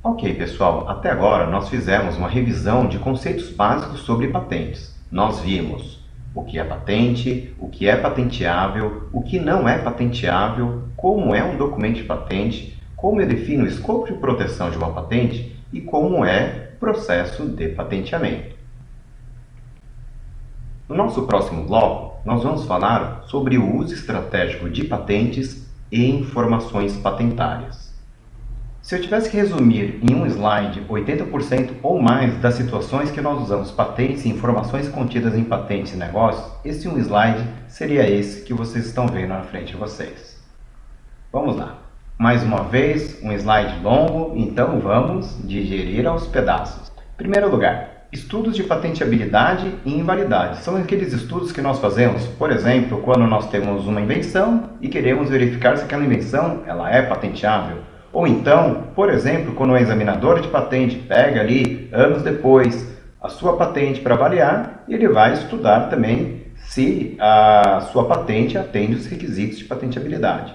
Ok, pessoal, até agora nós fizemos uma revisão de conceitos básicos sobre patentes. Nós vimos o que é patente, o que é patenteável, o que não é patenteável, como é um documento de patente, como eu defino o escopo de proteção de uma patente e como é o processo de patenteamento. No nosso próximo bloco, nós vamos falar sobre o uso estratégico de patentes e informações patentárias. Se eu tivesse que resumir em um slide 80% ou mais das situações que nós usamos patentes e informações contidas em patentes e negócios, esse um slide seria esse que vocês estão vendo na frente de vocês. Vamos lá. Mais uma vez, um slide longo, então vamos digerir aos pedaços. Em primeiro lugar, estudos de patenteabilidade e invalidade. São aqueles estudos que nós fazemos, por exemplo, quando nós temos uma invenção e queremos verificar se aquela invenção ela é patenteável. Ou então, por exemplo, quando o examinador de patente pega ali, anos depois, a sua patente para avaliar, ele vai estudar também se a sua patente atende os requisitos de patenteabilidade.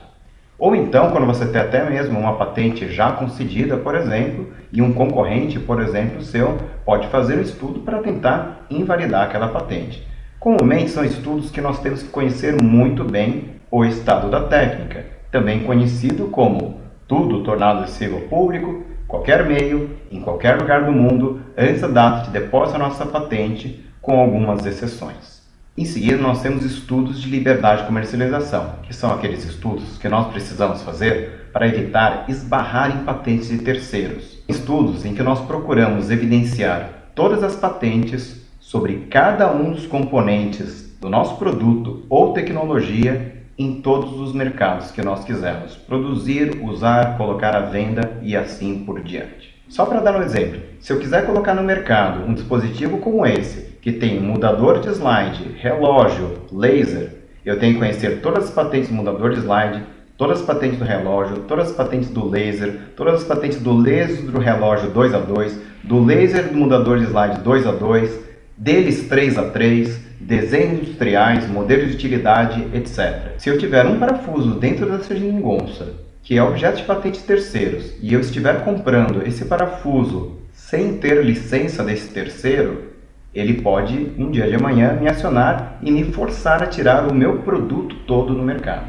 Ou então, quando você tem até mesmo uma patente já concedida, por exemplo, e um concorrente, por exemplo, seu, pode fazer um estudo para tentar invalidar aquela patente. Comumente são estudos que nós temos que conhecer muito bem o estado da técnica, também conhecido como tudo tornado acessível ao público, qualquer meio, em qualquer lugar do mundo, antes da data de depósito da nossa patente, com algumas exceções. Em seguida, nós temos estudos de liberdade de comercialização, que são aqueles estudos que nós precisamos fazer para evitar esbarrar em patentes de terceiros. Estudos em que nós procuramos evidenciar todas as patentes sobre cada um dos componentes do nosso produto ou tecnologia em todos os mercados que nós quisermos produzir, usar, colocar à venda e assim por diante. Só para dar um exemplo, se eu quiser colocar no mercado um dispositivo como esse, que tem mudador de slide, relógio, laser, eu tenho que conhecer todas as patentes do mudador de slide, todas as patentes do relógio, todas as patentes do laser, todas as patentes do laser do relógio 2x2, do laser do mudador de slide 2x2, deles 3x3, desenhos industriais, modelos de utilidade, etc. Se eu tiver um parafuso dentro dessa geringonça, que é objeto de patentes terceiros, e eu estiver comprando esse parafuso sem ter licença desse terceiro, ele pode, um dia de amanhã, me acionar e me forçar a tirar o meu produto todo no mercado.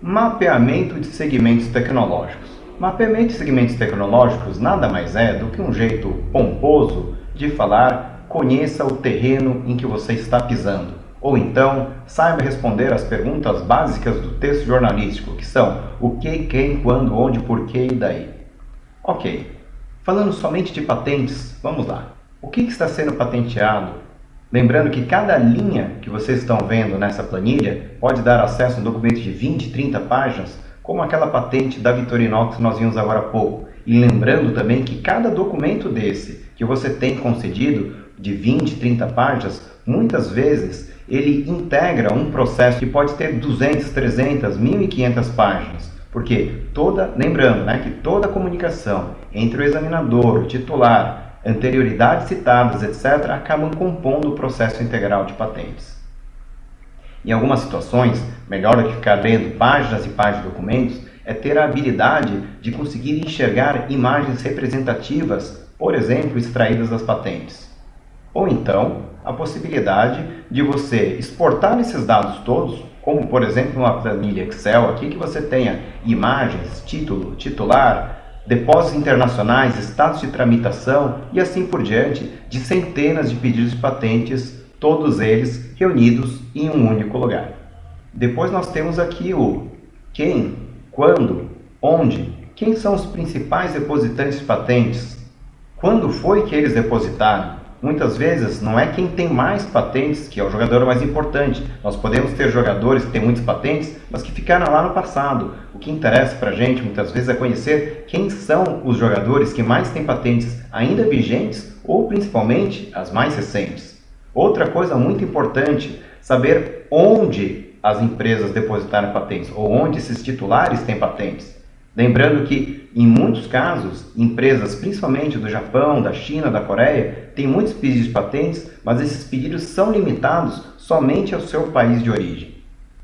Mapeamento de segmentos tecnológicos. Mapeamento de segmentos tecnológicos nada mais é do que um jeito pomposo de falar conheça o terreno em que você está pisando. Ou então, saiba responder as perguntas básicas do texto jornalístico, que são o que, quem, quando, onde, porquê e daí. Ok, falando somente de patentes, vamos lá. O que está sendo patenteado? Lembrando que cada linha que vocês estão vendo nessa planilha pode dar acesso a um documento de 20, 30 páginas, como aquela patente da Victorinox que nós vimos agora há pouco. E lembrando também que cada documento desse que você tem concedido, de 20, 30 páginas, muitas vezes ele integra um processo que pode ter 200, 300, 1.500 páginas. Porque lembrando que toda a comunicação entre o examinador, o titular, anterioridades citadas, etc., acabam compondo o processo integral de patentes. Em algumas situações, melhor do que ficar lendo páginas e páginas de documentos, é ter a habilidade de conseguir enxergar imagens representativas, por exemplo, extraídas das patentes. Ou então, a possibilidade de você exportar esses dados todos, como por exemplo uma planilha Excel aqui, que você tenha imagens, título, titular, depósitos internacionais, status de tramitação e assim por diante, de centenas de pedidos de patentes, todos eles reunidos em um único lugar. Depois nós temos aqui o quem, quando, onde, quem são os principais depositantes de patentes, quando foi que eles depositaram. Muitas vezes não é quem tem mais patentes que é o jogador mais importante. Nós podemos ter jogadores que têm muitas patentes, mas que ficaram lá no passado. O que interessa para a gente muitas vezes é conhecer quem são os jogadores que mais têm patentes ainda vigentes ou principalmente as mais recentes. Outra coisa muito importante, saber onde as empresas depositaram patentes ou onde esses titulares têm patentes. Lembrando que, em muitos casos, empresas, principalmente do Japão, da China, da Coreia, têm muitos pedidos de patentes, mas esses pedidos são limitados somente ao seu país de origem.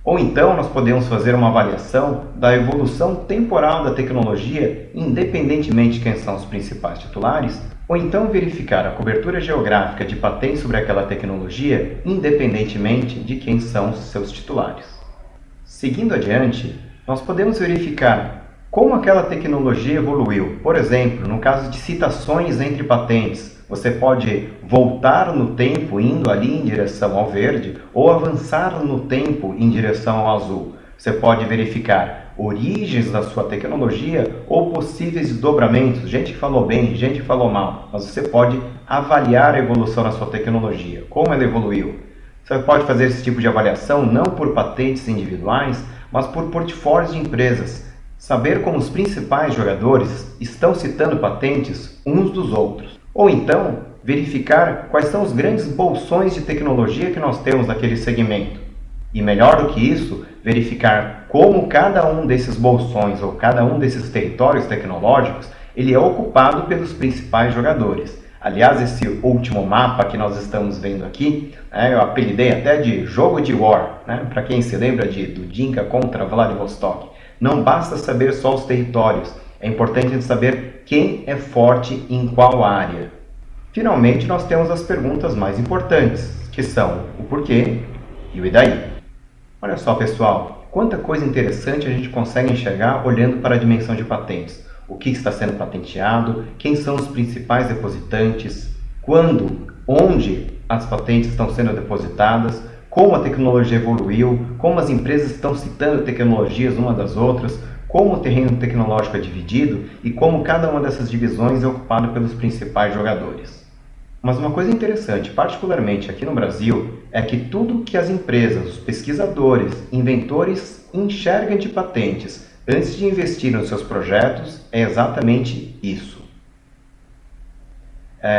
Ou então nós podemos fazer uma avaliação da evolução temporal da tecnologia, independentemente de quem são os principais titulares, ou então verificar a cobertura geográfica de patentes sobre aquela tecnologia, independentemente de quem são os seus titulares. Seguindo adiante, nós podemos verificar como aquela tecnologia evoluiu. Por exemplo, no caso de citações entre patentes, você pode voltar no tempo indo ali em direção ao verde ou avançar no tempo em direção ao azul. Você pode verificar origens da sua tecnologia ou possíveis desdobramentos, gente que falou bem, gente que falou mal, mas você pode avaliar a evolução da sua tecnologia, como ela evoluiu. Você pode fazer esse tipo de avaliação não por patentes individuais, mas por portfólios de empresas. Saber como os principais jogadores estão citando patentes uns dos outros. Ou então, verificar quais são os grandes bolsões de tecnologia que nós temos naquele segmento. E melhor do que isso, verificar como cada um desses bolsões ou cada um desses territórios tecnológicos ele é ocupado pelos principais jogadores. Aliás, esse último mapa que nós estamos vendo aqui, eu apelidei até de jogo de war, para quem se lembra do Dinka contra Vladivostok. Não basta saber só os territórios, é importante a gente saber quem é forte em qual área. Finalmente, nós temos as perguntas mais importantes, que são o porquê e o e daí. Olha só, pessoal, quanta coisa interessante a gente consegue enxergar olhando para a dimensão de patentes. O que está sendo patenteado, quem são os principais depositantes, quando, onde as patentes estão sendo depositadas, como a tecnologia evoluiu, como as empresas estão citando tecnologias umas das outras, como o terreno tecnológico é dividido e como cada uma dessas divisões é ocupada pelos principais jogadores. Mas uma coisa interessante, particularmente aqui no Brasil, é que tudo que as empresas, os pesquisadores, inventores enxergam de patentes antes de investir nos seus projetos é exatamente isso.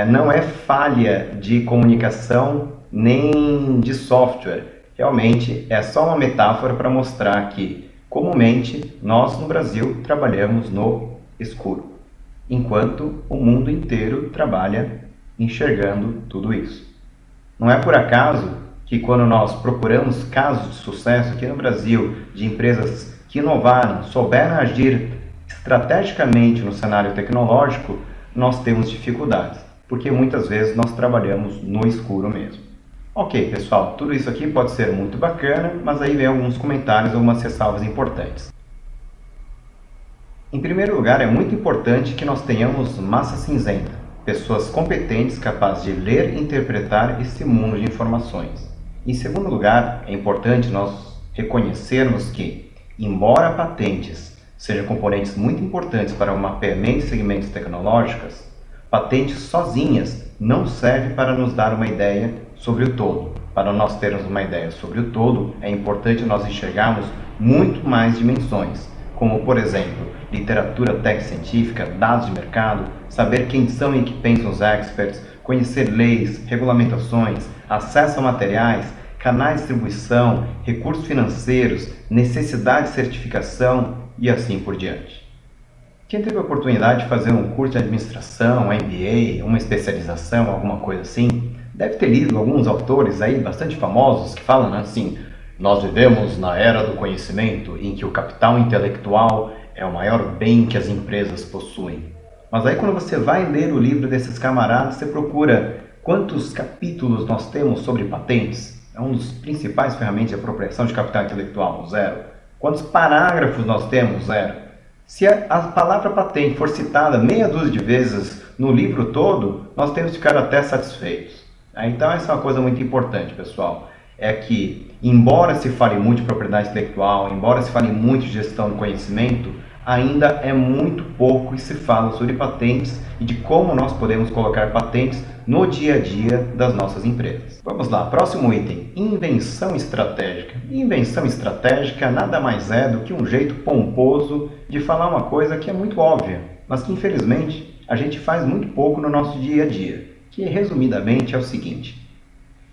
Não é falha de comunicação nem de software. Realmente é só uma metáfora para mostrar que, comumente, nós no Brasil trabalhamos no escuro, enquanto o mundo inteiro trabalha enxergando tudo isso. Não é por acaso que quando nós procuramos casos de sucesso aqui no Brasil, de empresas que inovaram, souberam agir estrategicamente no cenário tecnológico, nós temos dificuldades, porque muitas vezes nós trabalhamos no escuro mesmo. Ok, pessoal, tudo isso aqui pode ser muito bacana, mas aí vem alguns comentários, algumas ressalvas importantes. Em primeiro lugar, é muito importante que nós tenhamos massa cinzenta, pessoas competentes capazes de ler e interpretar esse mundo de informações. Em segundo lugar, é importante nós reconhecermos que, embora patentes sejam componentes muito importantes para o mapeamento de segmentos tecnológicos, patentes sozinhas não servem para nos dar uma ideia sobre o todo. Para nós termos uma ideia sobre o todo, é importante nós enxergarmos muito mais dimensões, como, por exemplo, literatura técnico-científica, dados de mercado, saber quem são e que pensam os experts, conhecer leis, regulamentações, acesso a materiais, canais de distribuição, recursos financeiros, necessidade de certificação e assim por diante. Quem teve a oportunidade de fazer um curso de administração, um MBA, uma especialização, alguma coisa assim, deve ter lido alguns autores aí bastante famosos que falam assim: nós vivemos na era do conhecimento em que o capital intelectual é o maior bem que as empresas possuem. Mas aí quando você vai ler o livro desses camaradas, você procura quantos capítulos nós temos sobre patentes. É um dos principais ferramentas de apropriação de capital intelectual, 0. Quantos parágrafos nós temos? 0. Se a palavra patente for citada meia dúzia de vezes no livro todo, nós temos que ficar até satisfeitos. Então essa é uma coisa muito importante, pessoal. É que, embora se fale muito de propriedade intelectual, embora se fale muito de gestão do conhecimento, ainda é muito pouco que se fala sobre patentes e de como nós podemos colocar patentes no dia a dia das nossas empresas. Vamos lá, próximo item, invenção estratégica. Invenção estratégica nada mais é do que um jeito pomposo de falar uma coisa que é muito óbvia, mas que infelizmente a gente faz muito pouco no nosso dia a dia, que resumidamente é o seguinte: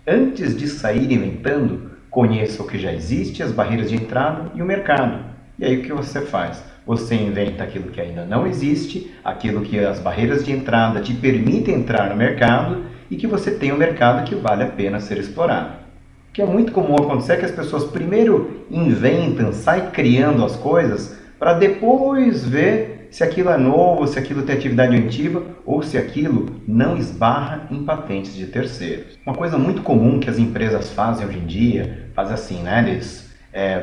antes de sair inventando, conheça o que já existe, as barreiras de entrada e o mercado. E aí o que você faz? Você inventa aquilo que ainda não existe, aquilo que as barreiras de entrada te permitem entrar no mercado e que você tem um mercado que vale a pena ser explorado. que é muito comum acontecer é que as pessoas primeiro inventam, saem criando as coisas para depois ver se aquilo é novo, se aquilo tem atividade ativa ou se aquilo não esbarra em patentes de terceiros. Uma coisa muito comum que as empresas fazem hoje em dia, faz assim, né?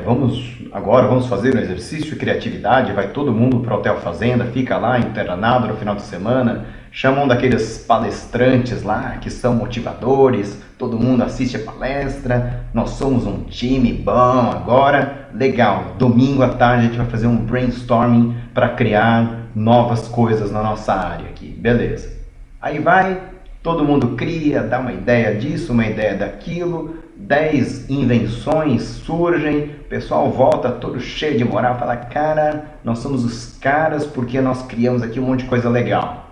Vamos fazer um exercício de criatividade, vai todo mundo para o Hotel Fazenda, fica lá internado no final de semana, chamam daqueles palestrantes lá que são motivadores, todo mundo assiste a palestra, nós somos um time bom agora, legal, domingo à tarde a gente vai fazer um brainstorming para criar novas coisas na nossa área aqui, beleza. Aí vai, todo mundo cria, dá uma ideia disso, uma ideia daquilo, 10 invenções surgem, o pessoal volta todo cheio de moral, fala, cara, nós somos os caras porque nós criamos aqui um monte de coisa legal.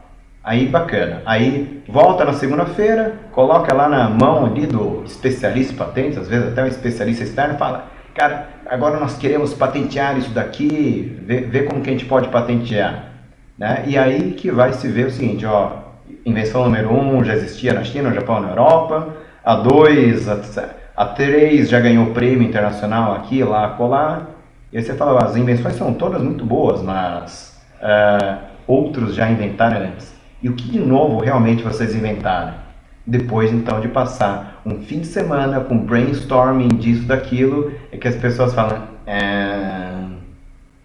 Aí bacana, aí volta na segunda-feira, coloca lá na mão ali do especialista em patentes, às vezes até um especialista externo, fala, cara, agora nós queremos patentear isso daqui, ver como que a gente pode patentear, né? E aí que vai se ver o seguinte, ó, invenção número 1 já existia na China, no Japão, na Europa, a 2, a 3 já ganhou prêmio internacional aqui, lá, acolá, e aí você fala, as invenções são todas muito boas, mas outros já inventaram antes. E o que de novo realmente vocês inventaram? Depois então de passar um fim de semana com brainstorming disso, daquilo, é que as pessoas falam,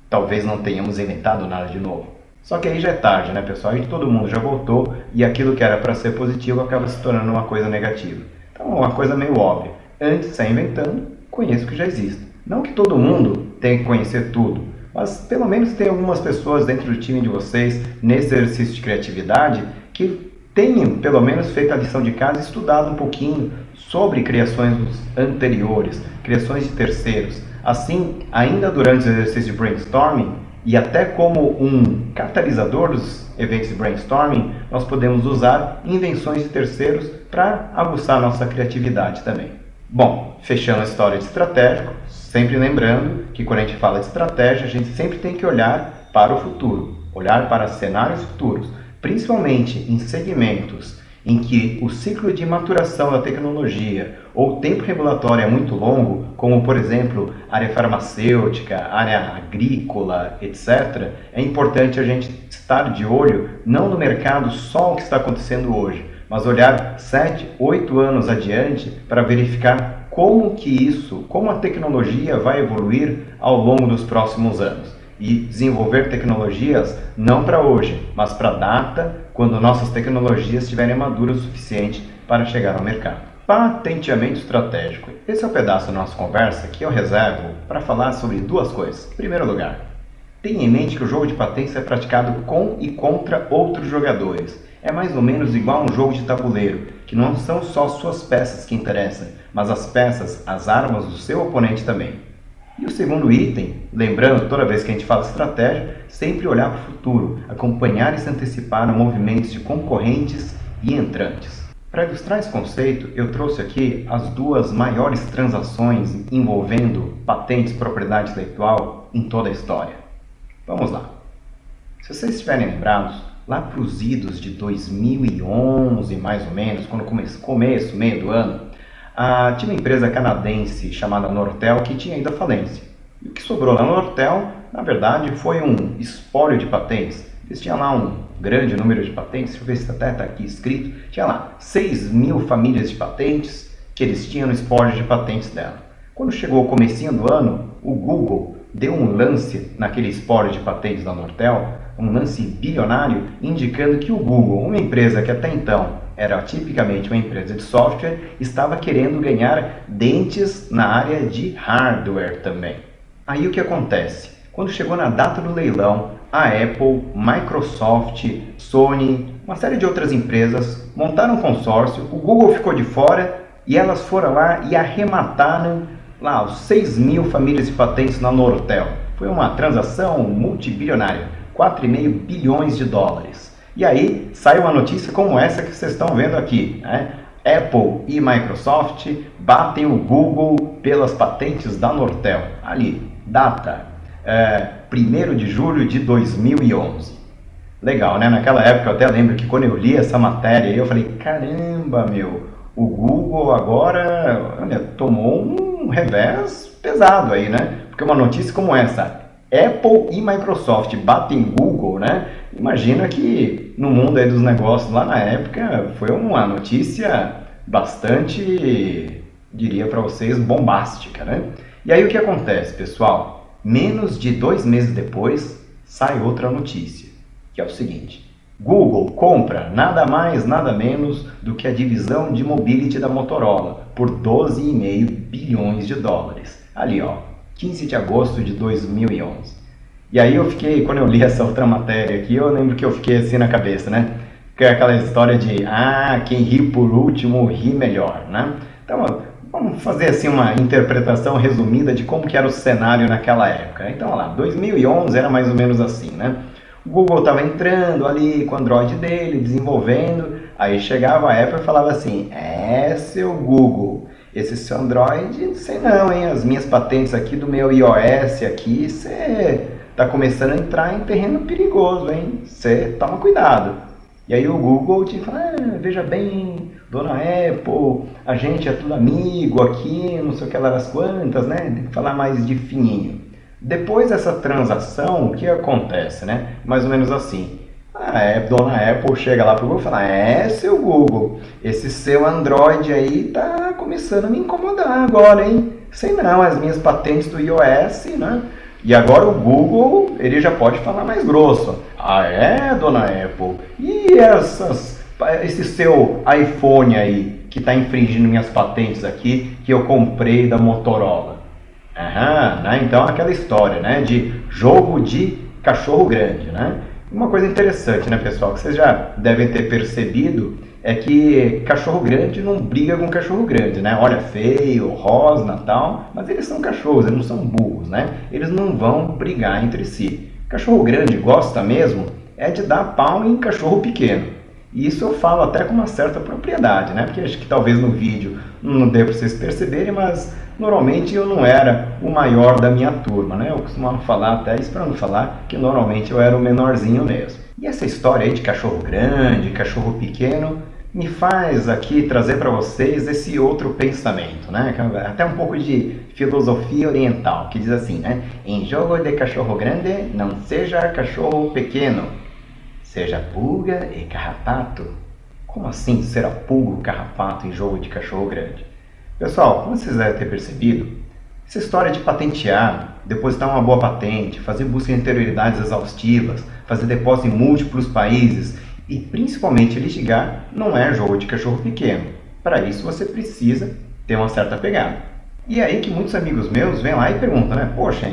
talvez não tenhamos inventado nada de novo. Só que aí já é tarde, né, pessoal? Aí todo mundo já voltou e aquilo que era para ser positivo acaba se tornando uma coisa negativa. Então, uma coisa meio óbvia. Antes de sair inventando, conheça o que já existe. Não que todo mundo tenha que conhecer tudo, mas pelo menos tem algumas pessoas dentro do time de vocês, nesse exercício de criatividade, que tenham pelo menos feito a lição de casa e estudado um pouquinho sobre criações anteriores, criações de terceiros. Assim, ainda durante o exercício de brainstorming, e até como um catalisador dos eventos de brainstorming, nós podemos usar invenções de terceiros para aguçar a nossa criatividade também. Bom, fechando a história de estratégico, sempre lembrando que quando a gente fala de estratégia, a gente sempre tem que olhar para o futuro, olhar para cenários futuros, principalmente em segmentos em que o ciclo de maturação da tecnologia ou o tempo regulatório é muito longo, como por exemplo área farmacêutica, área agrícola, etc., é importante a gente estar de olho não no mercado só o que está acontecendo hoje, mas olhar 7, 8 anos adiante para verificar como a tecnologia vai evoluir ao longo dos próximos anos. E desenvolver tecnologias não para hoje, mas para a data, quando nossas tecnologias estiverem maduras o suficiente para chegar ao mercado. Patenteamento estratégico. Esse é o pedaço da nossa conversa que eu reservo para falar sobre duas coisas. Em primeiro lugar, tenha em mente que o jogo de patentes é praticado com e contra outros jogadores. É mais ou menos igual a um jogo de tabuleiro, que não são só suas peças que interessam, mas as peças, as armas do seu oponente também. E o segundo item, lembrando toda vez que a gente fala estratégia, sempre olhar para o futuro, acompanhar e se antecipar a movimentos de concorrentes e entrantes. Para ilustrar esse conceito, eu trouxe aqui as duas maiores transações envolvendo patentes e propriedade intelectual em toda a história. Vamos lá. Se vocês estiverem lembrados, lá para os idos de 2011, mais ou menos, quando meio do ano, tinha uma empresa canadense chamada Nortel que tinha ido à falência. E o que sobrou na Nortel, na verdade, foi um espólio de patentes. Eles tinham lá um grande número de patentes, deixa eu ver se até está aqui escrito, tinha lá 6.000 famílias de patentes que eles tinham no espólio de patentes dela. Quando chegou o comecinho do ano, o Google deu um lance naquele espólio de patentes da Nortel, um lance bilionário, indicando que o Google, uma empresa que até então era tipicamente uma empresa de software, estava querendo ganhar dentes na área de hardware também. Aí o que acontece? Quando chegou na data do leilão, a Apple, Microsoft, Sony, uma série de outras empresas montaram um consórcio, o Google ficou de fora e elas foram lá e arremataram lá os 6.000 famílias de patentes na Nortel. Foi uma transação multibilionária, 4,5 bilhões de dólares. E aí sai uma notícia como essa que vocês estão vendo aqui, né? Apple e Microsoft batem o Google pelas patentes da Nortel. Ali, data, 1º de julho de 2011. Legal, né? Naquela época eu até lembro que quando eu li essa matéria eu falei, caramba, meu, o Google agora, olha, tomou um revés pesado aí, né? Porque uma notícia como essa, Apple e Microsoft batem Google, né? Imagina que no mundo aí dos negócios lá na época foi uma notícia bastante, diria para vocês, bombástica, né? E aí o que acontece, pessoal? Menos de 2 meses depois sai outra notícia, que é o seguinte: Google compra nada mais, nada menos do que a divisão de mobility da Motorola por 12,5 bilhões de dólares. Ali, ó, 15 de agosto de 2011. E aí eu fiquei, quando eu li essa outra matéria aqui, eu lembro que eu fiquei assim na cabeça, né? Que é aquela história de, quem ri por último ri melhor, né? Então, vamos fazer assim uma interpretação resumida de como que era o cenário naquela época. Então, olha lá, 2011 era mais ou menos assim, né? O Google estava entrando ali com o Android dele, desenvolvendo, aí chegava a Apple e falava assim, seu Google, esse seu Android, sei não, hein, as minhas patentes aqui do meu iOS aqui, você está começando a entrar em terreno perigoso, hein, você toma cuidado. E aí o Google te fala, veja bem, dona Apple, a gente é tudo amigo aqui, não sei o que lá das quantas, né, tem que falar mais de fininho. Depois dessa transação, o que acontece, né? Mais ou menos assim. A dona Apple chega lá pro Google e fala, seu Google, esse seu Android aí tá começando a me incomodar agora, hein? Sei não, as minhas patentes do iOS, né? E agora o Google, ele já pode falar mais grosso. Dona Apple? E esse seu iPhone aí, que tá infringindo minhas patentes aqui, que eu comprei da Motorola? Né? Então aquela história, né, de jogo de cachorro grande, né? Uma coisa interessante, né, pessoal, que vocês já devem ter percebido é que cachorro grande não briga com cachorro grande, né? Olha, feio, rosna, tal, mas eles são cachorros, eles não são burros, né? Eles não vão brigar entre si. Cachorro grande gosta mesmo é de dar pau em cachorro pequeno. E isso eu falo até com uma certa propriedade, né? Porque acho que talvez no vídeo não dê para vocês perceberem, mas normalmente eu não era o maior da minha turma, né? Eu costumava falar, até isso para não falar, que normalmente eu era o menorzinho mesmo. E essa história aí de cachorro grande, cachorro pequeno, me faz aqui trazer para vocês esse outro pensamento, né? Até um pouco de filosofia oriental, que diz assim, né? Em jogo de cachorro grande, não seja cachorro pequeno, seja pulga e carrapato. Como assim ser a pulga e carrapato em jogo de cachorro grande? Pessoal, como vocês devem ter percebido, essa história de patentear, depositar uma boa patente, fazer busca de interioridades exaustivas, fazer depósito em múltiplos países e principalmente litigar não é jogo de cachorro pequeno. Para isso você precisa ter uma certa pegada. E é aí que muitos amigos meus vêm lá e perguntam, né? Poxa,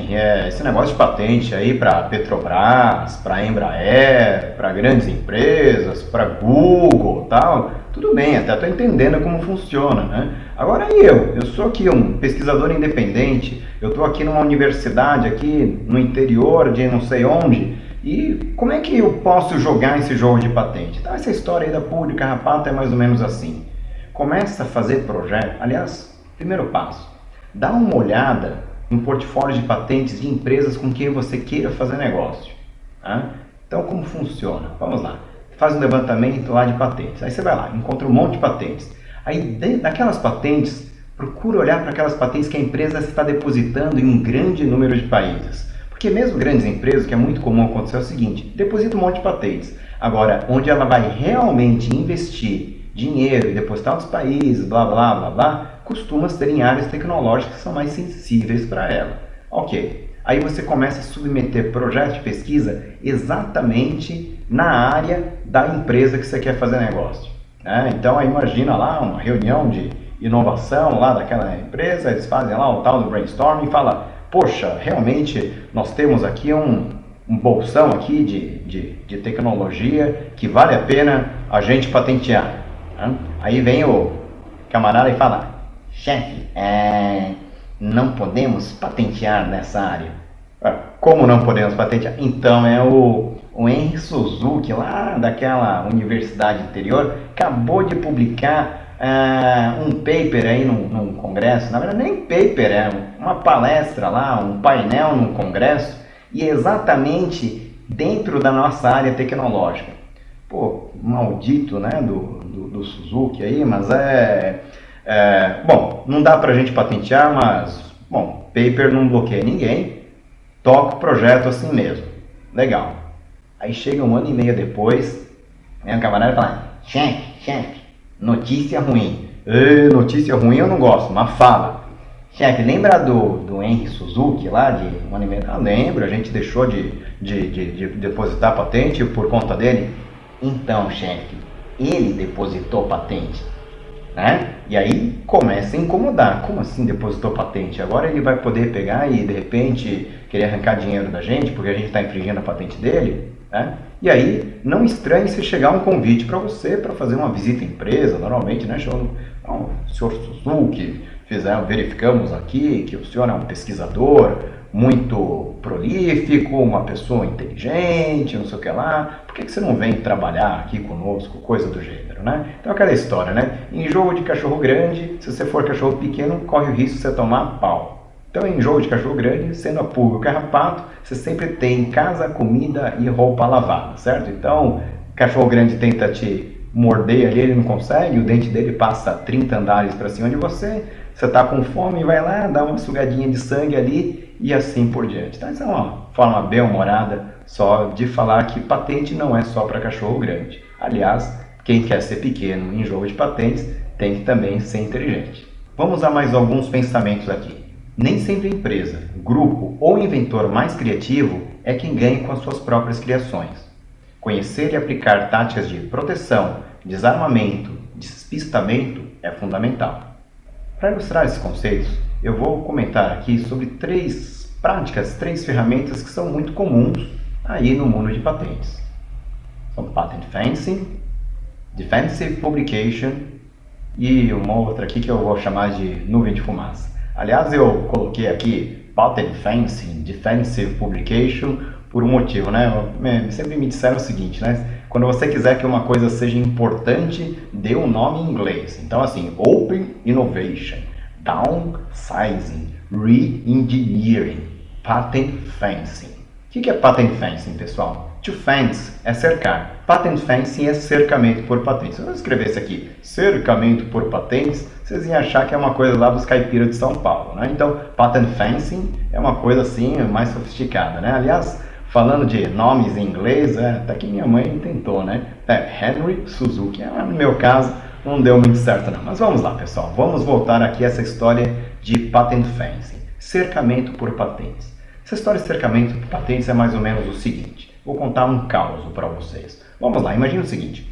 esse negócio de patente aí para Petrobras, para Embraer, para grandes empresas, para Google, tal, tudo bem, até estou entendendo como funciona, né? Agora eu sou aqui um pesquisador independente, eu estou aqui numa universidade aqui no interior de não sei onde, e como é que eu posso jogar esse jogo de patente? Então, essa história aí da pulga de carrapato é mais ou menos assim. Começa a fazer projeto, aliás, primeiro passo, dá uma olhada no portfólio de patentes de empresas com quem você queira fazer negócio. Tá? Então, como funciona? Vamos lá. Faz um levantamento lá de patentes. Aí você vai lá, encontra um monte de patentes. Aí, daquelas patentes, procura olhar para aquelas patentes que a empresa está depositando em um grande número de países. Porque mesmo grandes empresas, que é muito comum acontecer, é o seguinte, deposita um monte de patentes. Agora, onde ela vai realmente investir dinheiro e depositar em outros países, blá, blá, blá, blá, costuma ser em áreas tecnológicas que são mais sensíveis para ela. Ok, aí você começa a submeter projetos de pesquisa exatamente na área da empresa que você quer fazer negócio. Né? Então, aí imagina lá uma reunião de inovação lá daquela empresa, eles fazem lá o tal do brainstorming e fala, poxa, realmente nós temos aqui um bolsão aqui de tecnologia que vale a pena a gente patentear. Né? Aí vem o camarada e fala, chefe, não podemos patentear nessa área. Como não podemos patentear? Então é o Henry Suzuki, lá daquela universidade anterior, acabou de publicar um paper aí num congresso, na verdade nem paper, é uma palestra lá, um painel num congresso, e exatamente dentro da nossa área tecnológica. Pô, maldito, né, do Suzuki aí, mas bom, não dá pra gente patentear, mas, bom, paper não bloqueia ninguém, toca o projeto assim mesmo, legal. Aí chega um ano e meio depois, vem o camarada e fala, chefe, notícia ruim. Notícia ruim eu não gosto, mas fala. Chefe, lembra do Henry Suzuki lá de um ano e meio? Ah, lembro, a gente deixou de depositar a patente por conta dele. Então, chefe, ele depositou patente, né? E aí começa a incomodar. Como assim depositou patente? Agora ele vai poder pegar e de repente querer arrancar dinheiro da gente porque a gente está infringindo a patente dele, né? E aí não estranhe se chegar um convite para você para fazer uma visita à empresa, normalmente, né? Chamando, senhor Suzuki, verificamos aqui que o senhor é um pesquisador muito prolífico, uma pessoa inteligente, não sei o que lá, por que você não vem trabalhar aqui conosco, coisa do gênero, né? Então aquela história, né? Em jogo de cachorro grande, se você for cachorro pequeno, corre o risco de você tomar pau. Então em jogo de cachorro grande, sendo a pulga o carrapato, você sempre tem casa, comida e roupa lavada, certo? Então, cachorro grande tenta te morder ali, ele não consegue, o dente dele passa 30 andares para cima de você, você está com fome, vai lá, dá uma sugadinha de sangue ali e assim por diante. Então, essa é uma forma bem-humorada só de falar que patente não é só para cachorro grande. Aliás, quem quer ser pequeno em jogo de patentes tem que também ser inteligente. Vamos a mais alguns pensamentos aqui. Nem sempre a empresa, grupo ou inventor mais criativo é quem ganha com as suas próprias criações. Conhecer e aplicar táticas de proteção, desarmamento, despistamento é fundamental. Para ilustrar esses conceitos, eu vou comentar aqui sobre três ferramentas que são muito comuns aí no mundo de patentes. São Patent Fencing, Defensive Publication e uma outra aqui que eu vou chamar de nuvem de fumaça. Aliás, eu coloquei aqui Patent Fencing, Defensive Publication por um motivo, né? Sempre me disseram o seguinte, né? Quando você quiser que uma coisa seja importante, dê um nome em inglês. Então, assim, Open Innovation, Downsizing, Re-Engineering, Patent Fencing. O que é Patent Fencing, pessoal? To fence é cercar. Patent Fencing é cercamento por patentes. Se eu escrevesse aqui, cercamento por patentes, vocês iam achar que é uma coisa lá dos caipiras de São Paulo, né? Então, Patent Fencing é uma coisa assim, mais sofisticada, né? Aliás, falando de nomes em inglês, até que minha mãe tentou, né? Henry Suzuki. No meu caso, não deu muito certo não. Mas vamos lá, pessoal. Vamos voltar aqui a essa história de Patent Fencing. Cercamento por patentes. Essa história de cercamento por patentes é mais ou menos o seguinte. Vou contar um caos para vocês. Vamos lá, imagina o seguinte.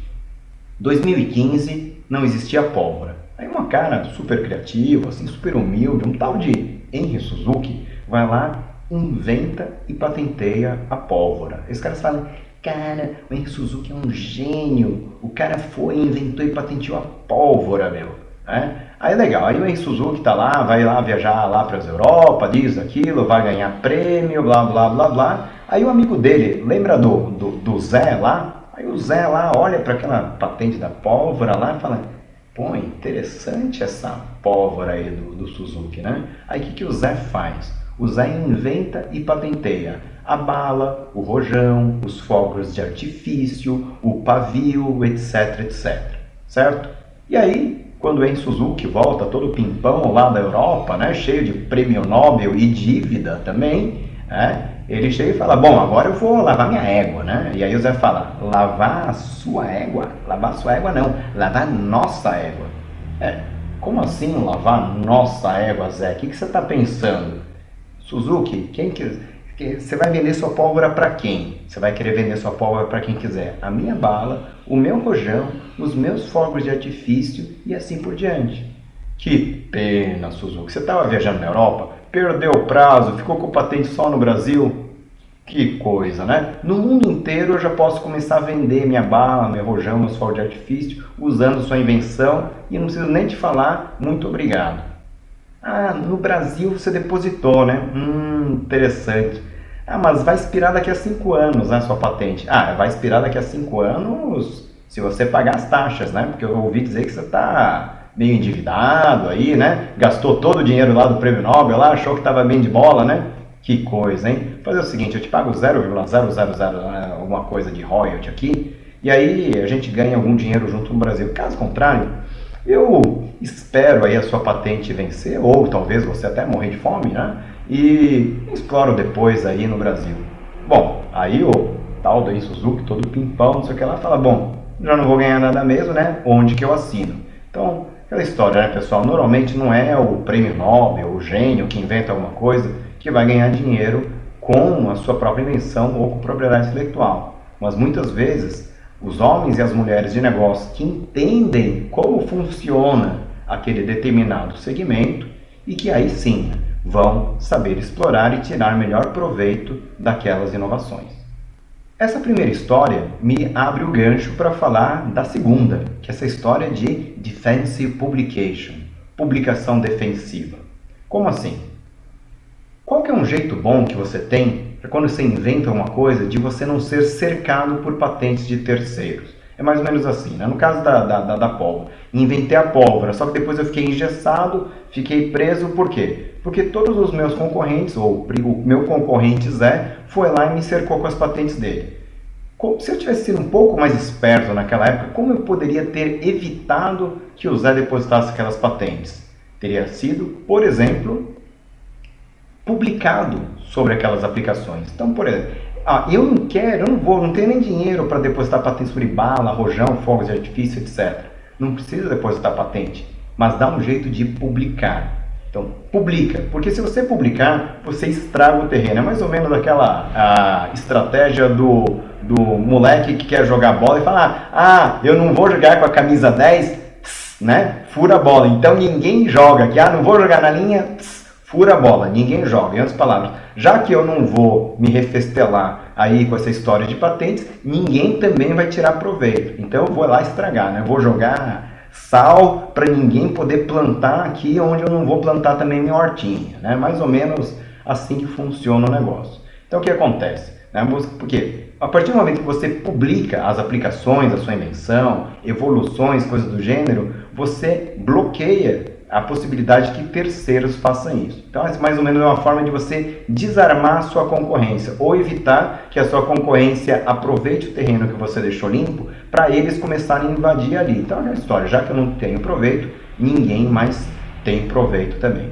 2015, não existia pólvora. Aí uma cara super criativo, assim, super humilde, um tal de Henry Suzuki, vai lá, inventa e patenteia a pólvora. Esses caras falam, cara, o Henry Suzuki é um gênio. O cara foi, inventou e patenteou a pólvora, meu. Aí legal, aí o Henry Suzuki tá lá, vai lá viajar lá para as Europa, diz aquilo, vai ganhar prêmio, blá blá blá blá. Aí o amigo dele, lembra do Zé lá? Aí o Zé lá olha para aquela patente da pólvora lá e fala, pô, interessante essa pólvora aí do Suzuki, né? Aí o que o Zé faz? O Zé inventa e patenteia a bala, o rojão, os fogos de artifício, o pavio, etc, etc. Certo? E aí, quando o Henry Suzuki volta todo pimpão lá da Europa, né, cheio de prêmio Nobel e dívida também, ele chega e fala, bom, agora eu vou lavar minha égua, né? E aí o Zé fala, lavar a sua égua? Lavar a sua égua não, lavar a nossa égua. Como assim lavar nossa égua, Zé? O que você está pensando? Suzuki, você vai vender sua pólvora para quem? Você vai querer vender sua pólvora para quem quiser. A minha bala, o meu rojão, os meus fogos de artifício e assim por diante. Que pena, Suzuki. Você estava viajando na Europa, perdeu o prazo, ficou com patente só no Brasil. Que coisa, né? No mundo inteiro eu já posso começar a vender minha bala, meu rojão, meus fogos de artifício, usando sua invenção e não preciso nem te falar muito obrigado. No Brasil você depositou, né? Interessante. Mas vai expirar daqui a 5 anos, né, sua patente. Vai expirar daqui a 5 anos se você pagar as taxas, né? Porque eu ouvi dizer que você está meio endividado aí, né? Gastou todo o dinheiro lá do prêmio Nobel, lá, achou que estava bem de bola, né? Que coisa, hein? Vou fazer o seguinte, eu te pago 0,000 alguma coisa de royalty aqui e aí a gente ganha algum dinheiro junto no Brasil. Caso contrário, eu espero aí a sua patente vencer, ou talvez você até morrer de fome, né? E exploro depois aí no Brasil. Bom, aí o tal do Suzuki, todo pimpão, não sei o que lá, fala, bom, já não vou ganhar nada mesmo, né? Onde que eu assino? Então, aquela história, né, pessoal? Normalmente não é o prêmio Nobel, o gênio que inventa alguma coisa que vai ganhar dinheiro com a sua própria invenção ou com propriedade intelectual. Mas muitas vezes, os homens e as mulheres de negócio que entendem como funciona aquele determinado segmento e que aí sim vão saber explorar e tirar melhor proveito daquelas inovações. Essa primeira história me abre o gancho para falar da segunda, que é essa história de Defensive Publication, publicação defensiva. Como assim? Qual que é um jeito bom que você tem para quando você inventa uma coisa de você não ser cercado por patentes de terceiros? É mais ou menos assim, né? No caso da pólvora. Inventei a pólvora, só que depois eu fiquei engessado, fiquei preso, por quê? Porque todos os meus concorrentes, ou o meu concorrente Zé, foi lá e me cercou com as patentes dele. Se eu tivesse sido um pouco mais esperto naquela época, como eu poderia ter evitado que o Zé depositasse aquelas patentes? Teria sido, por exemplo, publicado sobre aquelas aplicações. Então, por exemplo, eu não quero, não tenho nem dinheiro para depositar patente sobre bala, rojão, fogos de artifício, etc. Não precisa depositar patente, mas dá um jeito de publicar. Então, publica, porque se você publicar, você estraga o terreno. É mais ou menos aquela estratégia do moleque que quer jogar bola e falar, eu não vou jogar com a camisa 10, né? Fura a bola. Então ninguém joga aqui, não vou jogar na linha, fura a bola, ninguém joga. Em outras palavras, já que eu não vou me refestelar aí com essa história de patentes, ninguém também vai tirar proveito. Então eu vou lá estragar, né? Eu vou jogar sal para ninguém poder plantar aqui onde eu não vou plantar também minha hortinha, né? Mais ou menos assim que funciona o negócio. Então o que acontece? Porque a partir do momento que você publica as aplicações da sua invenção, evoluções, coisas do gênero, você bloqueia a possibilidade que terceiros façam isso. Então, essa mais ou menos é uma forma de você desarmar a sua concorrência ou evitar que a sua concorrência aproveite o terreno que você deixou limpo para eles começarem a invadir ali. Então, é a história, já que eu não tenho proveito, ninguém mais tem proveito também.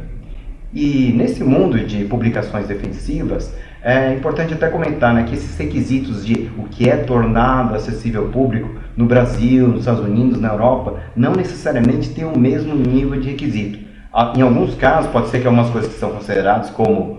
E nesse mundo de publicações defensivas, é importante até comentar, né, que esses requisitos de o que é tornado acessível ao público no Brasil, nos Estados Unidos, na Europa, não necessariamente tem o mesmo nível de requisito. Em alguns casos, pode ser que algumas coisas que são consideradas como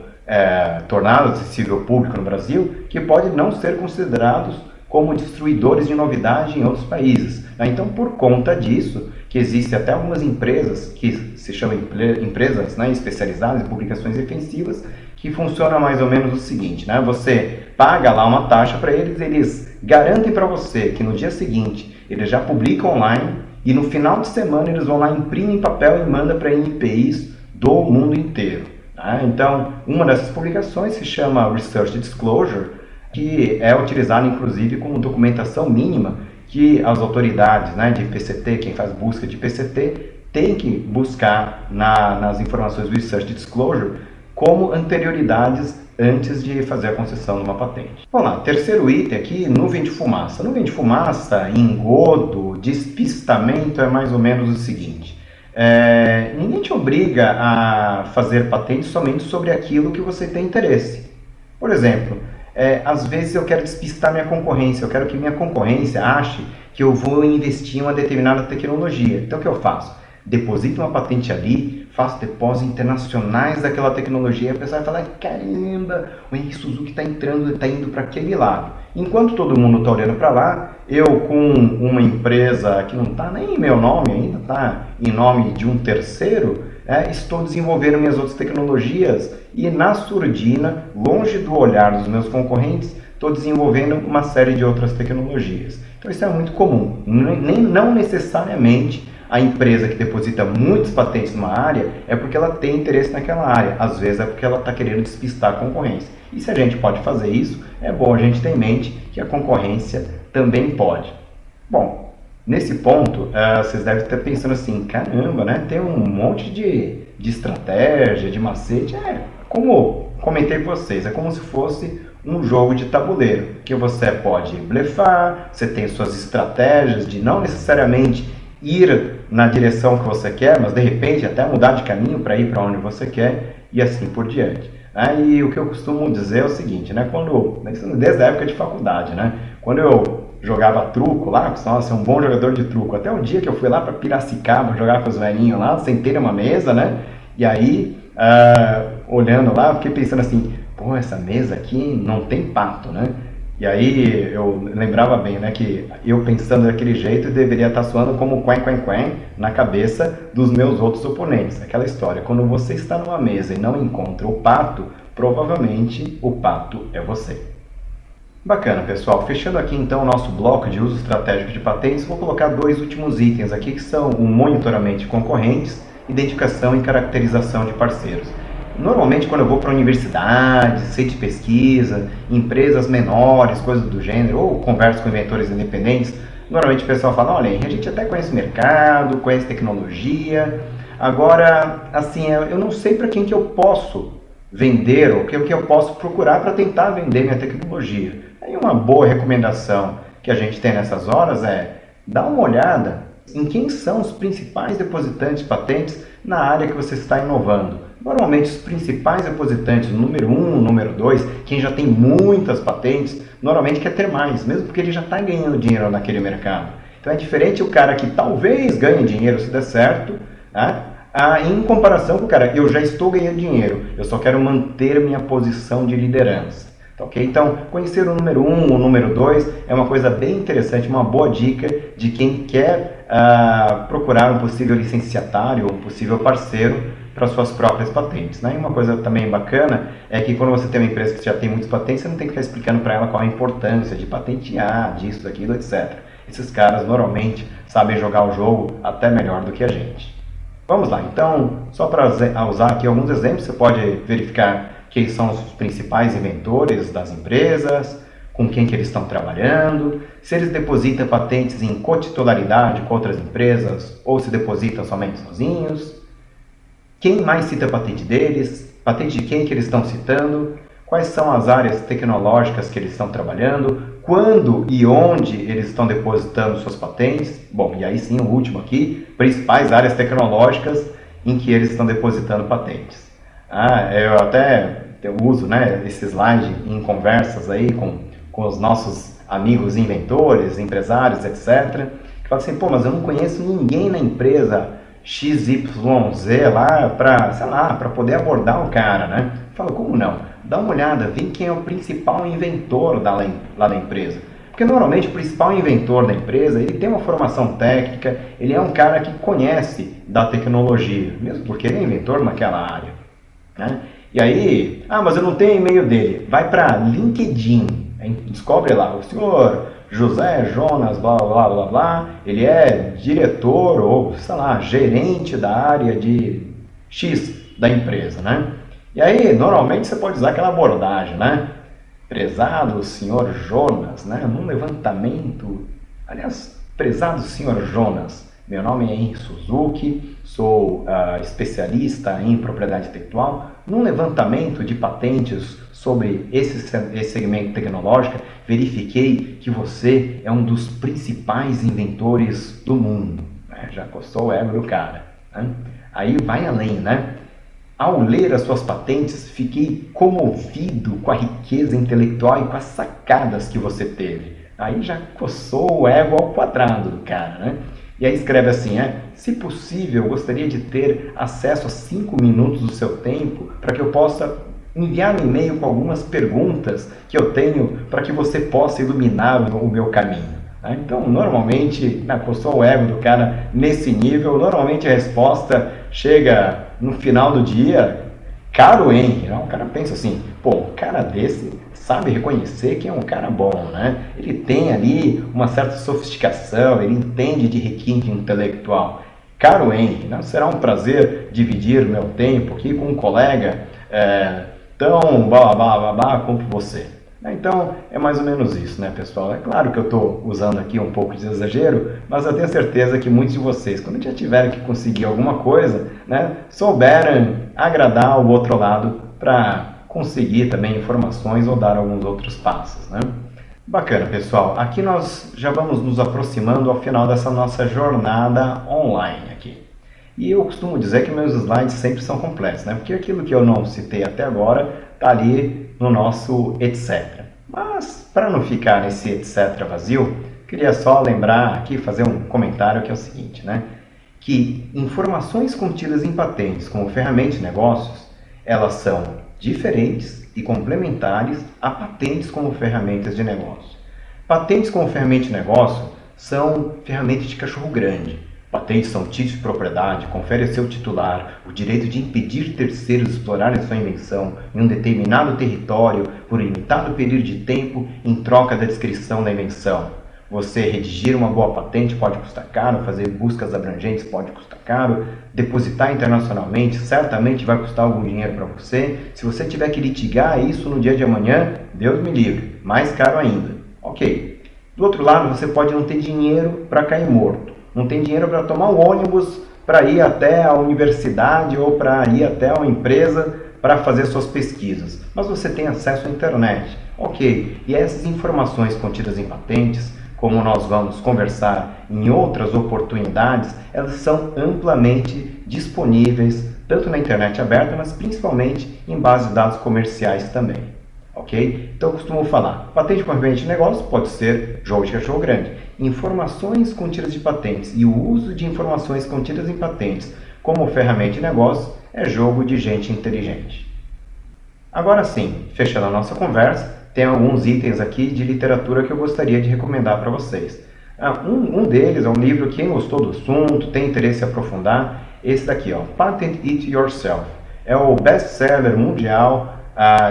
tornado acessível ao público no Brasil, que podem não ser considerados como destruidores de novidade em outros países. Então, por conta disso, que existem até algumas empresas que se chamam empresas, né, especializadas em publicações defensivas, que funciona mais ou menos o seguinte, né? Você paga lá uma taxa para eles, eles garantem para você que no dia seguinte eles já publicam online e no final de semana eles vão lá, imprimem em papel e mandam para NPIs do mundo inteiro. Tá? Então, uma dessas publicações se chama Research Disclosure, que é utilizada inclusive como documentação mínima que as autoridades, né, de PCT, quem faz busca de PCT, tem que buscar nas informações do Research Disclosure como anterioridades antes de fazer a concessão de uma patente. Vamos lá, terceiro item aqui, nuvem de fumaça. Nuvem de fumaça, engodo, despistamento é mais ou menos o seguinte. Ninguém te obriga a fazer patente somente sobre aquilo que você tem interesse. Por exemplo, às vezes eu quero despistar minha concorrência, eu quero que minha concorrência ache que eu vou investir em uma determinada tecnologia. Então o que eu faço? Deposito uma patente ali, faço depósitos internacionais daquela tecnologia, e a pessoa vai falar, caramba, o Henrique Suzuki está indo para aquele lado. Enquanto todo mundo está olhando para lá, eu com uma empresa que não está nem em meu nome ainda, está em nome de um terceiro, estou desenvolvendo minhas outras tecnologias e na surdina, longe do olhar dos meus concorrentes, estou desenvolvendo uma série de outras tecnologias. Então isso é muito comum, não necessariamente a empresa que deposita muitas patentes numa área é porque ela tem interesse naquela área. Às vezes é porque ela está querendo despistar a concorrência. E se a gente pode fazer isso, é bom a gente ter em mente que a concorrência também pode. Bom, nesse ponto, vocês devem estar pensando assim, caramba, né? Tem um monte de estratégia, de macete. Como comentei com vocês, é como se fosse um jogo de tabuleiro, que você pode blefar, você tem suas estratégias de não necessariamente ir na direção que você quer, mas de repente até mudar de caminho para ir para onde você quer e assim por diante. E o que eu costumo dizer é o seguinte, né? Desde a época de faculdade, né? Quando eu jogava truco lá, costumava ser um bom jogador de truco, até o dia que eu fui lá para Piracicaba jogar com os velhinhos lá, sentei numa mesa, né? E aí, olhando lá, fiquei pensando assim, pô, essa mesa aqui não tem pato, né? E aí eu lembrava bem, né, que eu pensando daquele jeito deveria estar soando como quen, quen, quen na cabeça dos meus outros oponentes. Aquela história, quando você está numa mesa e não encontra o pato, provavelmente o pato é você. Bacana, pessoal. Fechando aqui então o nosso bloco de uso estratégico de patentes, vou colocar dois últimos itens aqui que são o monitoramento de concorrentes, identificação e caracterização de parceiros. Normalmente quando eu vou para universidades, centro de pesquisa, empresas menores, coisas do gênero, ou converso com inventores independentes, normalmente o pessoal fala, olha, a gente até conhece o mercado, conhece tecnologia, agora, assim, eu não sei para quem que eu posso vender, ou o que eu posso procurar para tentar vender minha tecnologia. Aí uma boa recomendação que a gente tem nessas horas é dar uma olhada em quem são os principais depositantes de patentes na área que você está inovando. Normalmente os principais depositantes, o número 1, o número 2, quem já tem muitas patentes, normalmente quer ter mais, mesmo porque ele já está ganhando dinheiro naquele mercado. Então é diferente o cara que talvez ganhe dinheiro se der certo, né? Em comparação com o cara, eu já estou ganhando dinheiro, eu só quero manter minha posição de liderança. Okay? Então, conhecer o número 1, o número 2 é uma coisa bem interessante, uma boa dica de quem quer procurar um possível licenciatário ou um possível parceiro para suas próprias patentes. Né? E uma coisa também bacana é que quando você tem uma empresa que já tem muitas patentes, você não tem que ficar explicando para ela qual a importância de patentear, disso, daquilo, etc. Esses caras normalmente sabem jogar o jogo até melhor do que a gente. Vamos lá, então, só para usar aqui alguns exemplos, você pode verificar quem são os principais inventores das empresas, com quem que eles estão trabalhando, se eles depositam patentes em cotitularidade com outras empresas ou se depositam somente sozinhos, quem mais cita a patente deles, patente de quem que eles estão citando, quais são as áreas tecnológicas que eles estão trabalhando, quando e onde eles estão depositando suas patentes. Bom, e aí sim o último aqui, principais áreas tecnológicas em que eles estão depositando patentes. Eu até uso, né, esse slide em conversas aí com os nossos amigos inventores, empresários, etc. Que falam assim, pô, mas eu não conheço ninguém na empresa XYZ lá para poder abordar o cara, né? Fala, como não? Dá uma olhada, vê quem é o principal inventor lá da empresa. Porque normalmente o principal inventor da empresa, ele tem uma formação técnica, ele é um cara que conhece da tecnologia, mesmo porque ele é inventor naquela área. Né? E aí, mas eu não tenho e-mail dele. Vai para LinkedIn, descobre lá, o senhor José Jonas, blá, blá, blá, blá, ele é diretor ou, sei lá, gerente da área de X da empresa, né? E aí, normalmente você pode usar aquela abordagem, né? Prezado senhor Jonas, né? Num levantamento, aliás, prezado senhor Jonas, meu nome é Henry Suzuki, sou especialista em propriedade intelectual. Num levantamento de patentes sobre esse segmento tecnológico, verifiquei que você é um dos principais inventores do mundo. Já coçou o ego do cara. Né? Aí vai além, né? Ao ler as suas patentes, fiquei comovido com a riqueza intelectual e com as sacadas que você teve. Aí já coçou o ego ao quadrado do cara, né? E aí escreve assim, se possível, gostaria de ter acesso a 5 minutos do seu tempo para que eu possa enviar um e-mail com algumas perguntas que eu tenho para que você possa iluminar o meu caminho. Então, normalmente, coçou o ego do cara nesse nível, normalmente a resposta chega no final do dia, caro Henry, o cara pensa assim, pô, um cara desse sabe reconhecer que é um cara bom, né? Ele tem ali uma certa sofisticação, ele entende de requinte intelectual. Caro Henry, será um prazer dividir meu tempo aqui com um colega tão blá quanto você. Então, é mais ou menos isso, né, pessoal? É claro que eu estou usando aqui um pouco de exagero, mas eu tenho certeza que muitos de vocês, quando já tiverem que conseguir alguma coisa, né, souberam agradar o outro lado para conseguir também informações ou dar alguns outros passos, né? Bacana, pessoal. Aqui nós já vamos nos aproximando ao final dessa nossa jornada online aqui. E eu costumo dizer que meus slides sempre são completos, né? Porque aquilo que eu não citei até agora está ali no nosso etc. Mas, para não ficar nesse etc vazio, queria só lembrar aqui, fazer um comentário que é o seguinte, né? Que informações contidas em patentes como ferramenta de negócios, elas são diferentes e complementares a patentes como ferramentas de negócio. Patentes como ferramenta de negócio são ferramentas de cachorro grande. Patentes são títulos de propriedade, confere ao seu titular o direito de impedir terceiros de explorarem sua invenção em um determinado território por um limitado período de tempo em troca da descrição da invenção. Você redigir uma boa patente pode custar caro, fazer buscas abrangentes pode custar caro, depositar internacionalmente certamente vai custar algum dinheiro para você. Se você tiver que litigar isso no dia de amanhã, Deus me livre, mais caro ainda. Ok. Do outro lado, você pode não ter dinheiro para cair morto, não tem dinheiro para tomar um ônibus para ir até a universidade ou para ir até uma empresa para fazer suas pesquisas, mas você tem acesso à internet. Ok. E essas informações contidas em patentes, como nós vamos conversar em outras oportunidades, elas são amplamente disponíveis tanto na internet aberta, mas principalmente em bases de dados comerciais também. Ok? Então eu costumo falar, patente como ferramenta de negócio pode ser jogo de cachorro grande. Informações contidas de patentes e o uso de informações contidas em patentes como ferramenta de negócio é jogo de gente inteligente. Agora sim, fechando a nossa conversa, tem alguns itens aqui de literatura que eu gostaria de recomendar para vocês. Um deles é um livro, quem gostou do assunto, tem interesse em aprofundar, esse daqui, ó, Patent It Yourself. É o best-seller mundial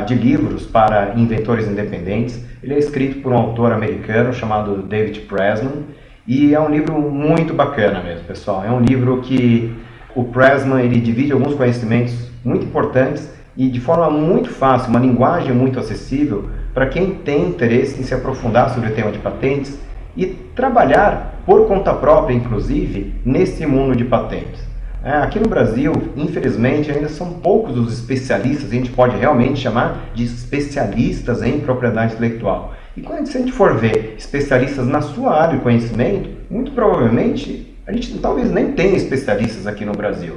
de livros para inventores independentes. Ele é escrito por um autor americano chamado David Pressman e é um livro muito bacana mesmo, pessoal. É um livro que o Pressman ele divide alguns conhecimentos muito importantes e de forma muito fácil, uma linguagem muito acessível para quem tem interesse em se aprofundar sobre o tema de patentes e trabalhar por conta própria, inclusive, nesse mundo de patentes. Aqui no Brasil, infelizmente, ainda são poucos os especialistas, a gente pode realmente chamar de especialistas em propriedade intelectual. E quando a gente for ver especialistas na sua área de conhecimento, muito provavelmente a gente talvez nem tenha especialistas aqui no Brasil.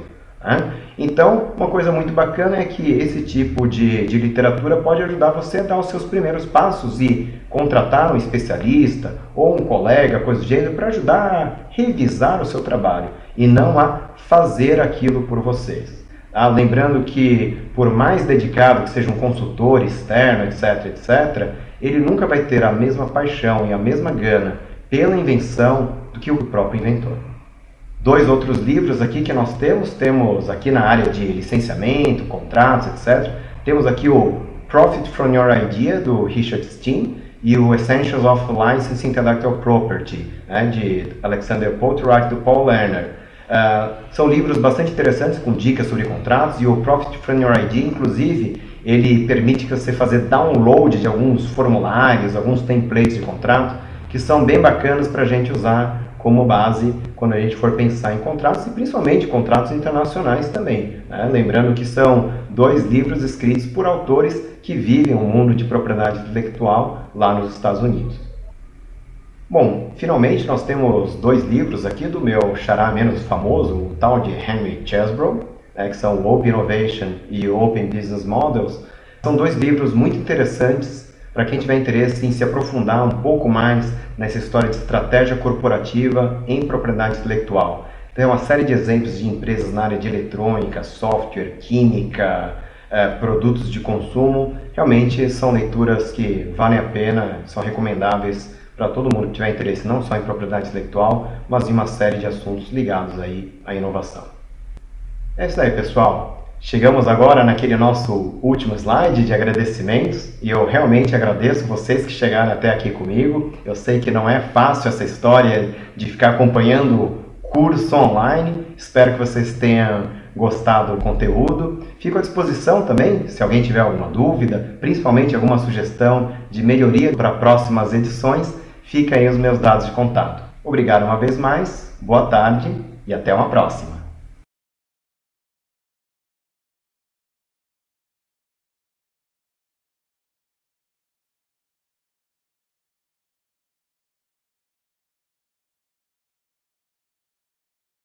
Então, uma coisa muito bacana é que esse tipo de literatura pode ajudar você a dar os seus primeiros passos e contratar um especialista ou um colega, coisa do gênero, para ajudar a revisar o seu trabalho e não a fazer aquilo por vocês. Lembrando que, por mais dedicado que seja um consultor externo, etc., ele nunca vai ter a mesma paixão e a mesma gana pela invenção do que o próprio inventor. Dois outros livros aqui que nós temos aqui na área de licenciamento, contratos, etc. Temos aqui o Profit from Your Idea, do Richard Steen, e o Essentials of Licensing Intellectual Property, de Alexander Polterack e do Paul Lerner. São livros bastante interessantes com dicas sobre contratos, e o Profit from Your Idea, inclusive, ele permite que você fazer download de alguns formulários, alguns templates de contrato, que são bem bacanas para a gente usar como base quando a gente for pensar em contratos e principalmente contratos internacionais também. Lembrando que são dois livros escritos por autores que vivem o mundo de propriedade intelectual lá nos Estados Unidos. Bom, finalmente nós temos dois livros aqui do meu xará menos famoso, o tal de Henry Chesbrough, que são o Open Innovation e o Open Business Models. São dois livros muito interessantes para quem tiver interesse em se aprofundar um pouco mais nessa história de estratégia corporativa em propriedade intelectual. Tem uma série de exemplos de empresas na área de eletrônica, software, química, produtos de consumo. Realmente são leituras que valem a pena, são recomendáveis para todo mundo que tiver interesse não só em propriedade intelectual, mas em uma série de assuntos ligados aí à inovação. É isso aí, pessoal. Chegamos agora naquele nosso último slide de agradecimentos e eu realmente agradeço vocês que chegaram até aqui comigo. Eu sei que não é fácil essa história de ficar acompanhando o curso online. Espero que vocês tenham gostado do conteúdo. Fico à disposição também, se alguém tiver alguma dúvida, principalmente alguma sugestão de melhoria para próximas edições, fica aí os meus dados de contato. Obrigado uma vez mais, boa tarde e até uma próxima.